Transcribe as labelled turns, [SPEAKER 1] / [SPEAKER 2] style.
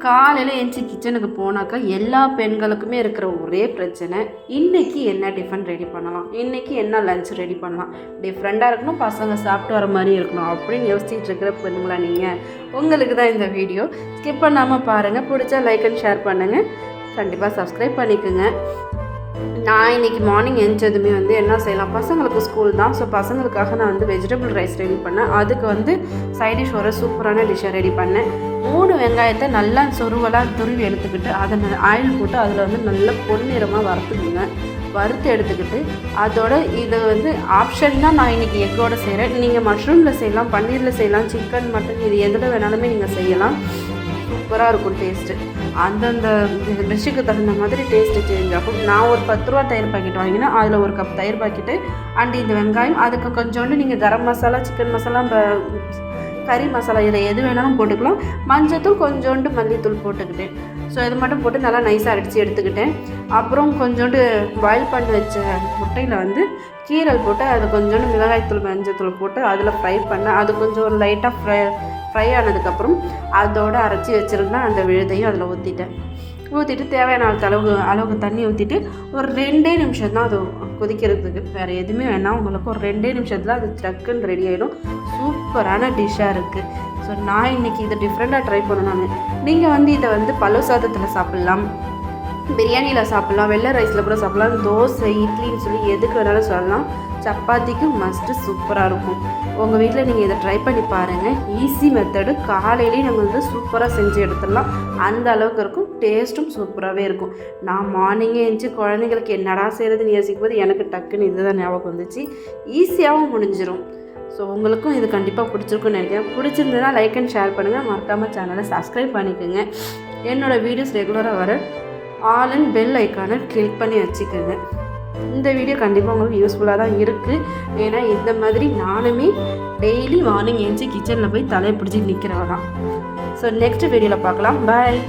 [SPEAKER 1] காலையில் எழுந்துச்சி கிச்சனுக்கு போனாக்கா எல்லா பெண்களுக்குமே இருக்கிற ஒரே பிரச்சனை, இன்றைக்கி என்ன டிஃபன் ரெடி பண்ணலாம், இன்றைக்கி என்ன லஞ்ச் ரெடி பண்ணலாம், டிஃப்ரெண்ட்டாக இருக்கணும், பசங்க சாப்பிட்டு வர மாதிரி இருக்கணும் அப்படின்னு யோசிச்சுட்டு இருக்கிற பெண்களா நீங்கள்? உங்களுக்கு தான் இந்த வீடியோ. ஸ்கிப் பண்ணாமல் பாருங்கள். பிடிச்சா லைக் அண்ட் ஷேர் பண்ணுங்கள். கண்டிப்பாக சப்ஸ்கிரைப் பண்ணிக்கோங்க. நான் இன்றைக்கி மார்னிங் எழுந்ததுமே என்ன செய்யலாம், பசங்களுக்கு ஸ்கூல் தான். ஸோ பசங்களுக்காக நான் வெஜிடபிள் ரைஸ் ரெடி பண்ணேன். அதுக்கு சைடிஷ் ஒரு சூப்பரான டிஷ்ஷை ரெடி பண்ணேன். 3 வெங்காயத்தை நல்லா சொருவலாக துருவி எடுத்துக்கிட்டு அதை ஆயில் போட்டு அதில் நல்லா பொன்னிறமாக வறுத்து எடுத்துக்கிட்டு அதோட இது ஆப்ஷன் தான். நான் இன்றைக்கி எக்கோடு செய்கிறேன். நீங்கள் மஷ்ரூமில் செய்யலாம், பன்னீரில் செய்யலாம், சிக்கன், மட்டன், இது எதில் வேணாலுமே நீங்கள் செய்யலாம். சூப்பராக இருக்கும் டேஸ்ட்டு. அந்தந்த டிஷ்ஷுக்கு தகுந்த மாதிரி டேஸ்ட்டு சேஞ்ச் ஆகும். நான் ஒரு 10 ரூபா தயிர் பாக்கெட் வாங்கினா அதில் ஒரு கப் தயிர் பாக்கெட்டு அண்ட் இந்த வெங்காயம், அதுக்கு கொஞ்சோண்டு நீங்கள் கரம் மசாலா, சிக்கன் மசாலா, கறி மசாலா, இதில் எது வேணாலும் போட்டுக்கலாம். மஞ்சத்தூள், கொஞ்சோண்டு மல்லித்தூள் போட்டுக்கிட்டேன். ஸோ இது மட்டும் போட்டு நல்லா நைஸாக அடித்து எடுத்துக்கிட்டேன். அப்புறம் கொஞ்சோண்டு பாயில் பண்ணி வச்ச முட்டையில் கீரல் போட்டு அது கொஞ்சோண்டு மிளகாய்த்தூள், மஞ்சத்தூள் போட்டு அதில் ஃப்ரை பண்ணேன். அது கொஞ்சம் ஒரு லைட்டாக ஃப்ரை ஆனதுக்கப்புறம் அதோடு அரைச்சி வச்சுருந்தேன் அந்த விழுதையும் அதில் ஊற்றிட்டு தேவையான அளவுக்கு தண்ணி ஊற்றிட்டு ஒரு 2 நிமிஷம் தான் அது கொதிக்கிறதுக்கு, வேறு எதுவுமே வேணாம். உங்களுக்கு ஒரு 2 நிமிஷத்தில் அது டக்குன்னு ரெடி ஆகிடும். சூப்பரான டிஷ்ஷாக இருக்குது. ஸோ நான் இன்றைக்கி இதை டிஃப்ரெண்ட்டாக ட்ரை பண்ணணும். நீங்கள் இதை பழு சாதத்தில் சாப்பிட்லாம், பிரியாணியில் சாப்பிட்லாம், வெள்ளை ரைஸில் கூட சாப்பிட்லாம், தோசை, இட்லின்னு சொல்லி எதுக்கு வேணாலும் சொல்லலாம். சப்பாத்திக்கு மஸ்ட்டு சூப்பராக இருக்கும். உங்கள் வீட்டில் நீங்கள் இதை ட்ரை பண்ணி பாருங்கள். Easy method. காலையிலேயே நம்ம சூப்பராக செஞ்சு எடுத்துடலாம். அந்த அளவுக்கு இருக்கும். டேஸ்ட்டும் சூப்பராகவே இருக்கும். நான் மார்னிங்கே எழுந்துச்சி குழந்தைங்களுக்கு என்னடா செய்கிறதுன்னு யோசிக்கும் போது எனக்கு டக்குன்னு இதுதான் ஞாபகம் வந்துச்சு. ஈஸியாகவும் முடிஞ்சிடும். ஸோ உங்களுக்கும் இது கண்டிப்பாக பிடிச்சிருக்குன்னு நினைக்கிறேன். பிடிச்சிருந்ததுன்னா லைக் அண்ட் ஷேர் பண்ணுங்கள். மறக்காமல் சேனலை சப்ஸ்கிரைப் பண்ணிக்கோங்க. என்னோடய வீடியோஸ் ரெகுலராக வர ஆல் அண்ட் பெல் ஐக்கானை கிளிக் பண்ணி வச்சுக்கோங்க. இந்த வீடியோ கண்டிப்பாக உங்களுக்கு யூஸ்ஃபுல்லாக தான் இருக்குது. ஏன்னா இந்த மாதிரி நானுமே டெய்லி மார்னிங் எழுந்துச்சி கிச்சனில் போய் தலையை பிடிச்சி நிற்கிறவ தான். ஸோ நெக்ஸ்ட் வீடியோவில் பார்க்கலாம். பாய்.